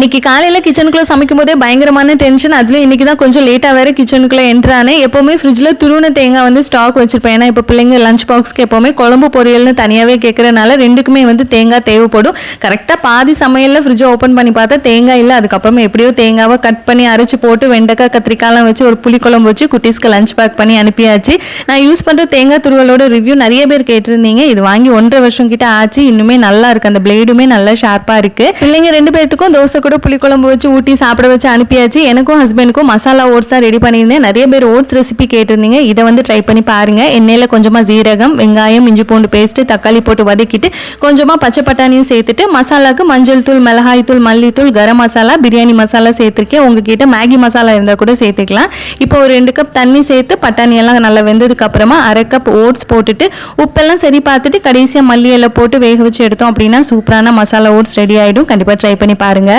இன்னைக்கு காலையில் கிச்சனுக்குள்ளே சமைக்கும் போதே பயங்கரமான டென்ஷன். அதுலேயும் இன்னைக்கு தான் கொஞ்சம் லேட்டாக வேறு கிச்சனுக்குள்ளே என்ட்ரானே. எப்போவுமே ஃப்ரிட்ஜில் துருவன தேங்காய் வந்து ஸ்டாக் வச்சுருப்பேன். ஏன்னா இப்போ பிள்ளைங்க லஞ்ச் பாக்ஸ்க்கு எப்போவுமே குழம்பு பொரியல்னு தனியாகவே கேட்குறனால ரெண்டுக்குமே வந்து தேங்காய் தேவைப்படும். கரெக்டாக பாதி சமையலில் ஃப்ரிட்ஜை ஓப்பன் பண்ணி பார்த்தா தேங்காய் இல்லை. அதுக்கப்புறமா எப்படியோ தேங்காவை கட் பண்ணி அரைச்சி போட்டு வெண்டைக்காய் கத்திரிக்காய்லாம் வச்சு ஒரு புளிக்குழம்பு வச்சு குட்டீஸ்க்கு லஞ்ச் பேக் பண்ணி அனுப்பியாச்சு. நான் யூஸ் பண்ணுற தேங்காய் துருவலோட ரிவ்யூ நிறைய பேர் கேட்டிருந்தீங்க. இது வாங்கி 1.5 வருஷம் கிட்ட ஆச்சு. இன்னுமே நல்லா இருக்குது. அந்த பிளேடுமே நல்லா ஷார்ப்பாக இருக்குது. பிள்ளைங்க 2 பேர்த்துக்கும் தோசை கூட புளிக்குழம்பு வச்சு ஊட்டி சாப்பிட வச்சு அனுப்பியாச்சு. எனக்கும் ஹஸ்பண்டுக்கும் மசாலா ஓட்ஸ் தான் ரெடி பண்ணியிருந்தேன். நிறைய பேர் ஓட்ஸ் ரெசிபி கேட்டிருந்தீங்க. இதை வந்து ட்ரை பண்ணி பாருங்க. எண்ணெயில் கொஞ்சமாக ஜீரகம், வெங்காயம், இஞ்சி பூண்டு பேஸ்ட்டு, தக்காளி போட்டு வதக்கிட்டு கொஞ்சமாக பச்சை பட்டாணியும் சேர்த்துட்டு மசாலாவுக்கு மஞ்சள் தூள், மிளகாய் தூள், மல்லித்தூள், கரம் மசாலா, பிரியாணி மசாலா சேர்த்துருக்கேன். உங்ககிட்ட மேகி மசாலா இருந்தால் கூட சேர்த்துக்கலாம். இப்போ ஒரு 2 கப் தண்ணி சேர்த்து பட்டாணியெல்லாம் நல்லா வெந்ததுக்கு அப்புறமா 1/2 கப் ஓட்ஸ் போட்டுட்டு உப்பெல்லாம் சரி பார்த்துட்டு கடைசியாக மல்லி எல்லாம் போட்டு வேக வச்சு எடுத்தோம் அப்படின்னா சூப்பரான மசாலா ஓட்ஸ் ரெடி ஆகிடும். கண்டிப்பாக ட்ரை பண்ணி பாருங்க.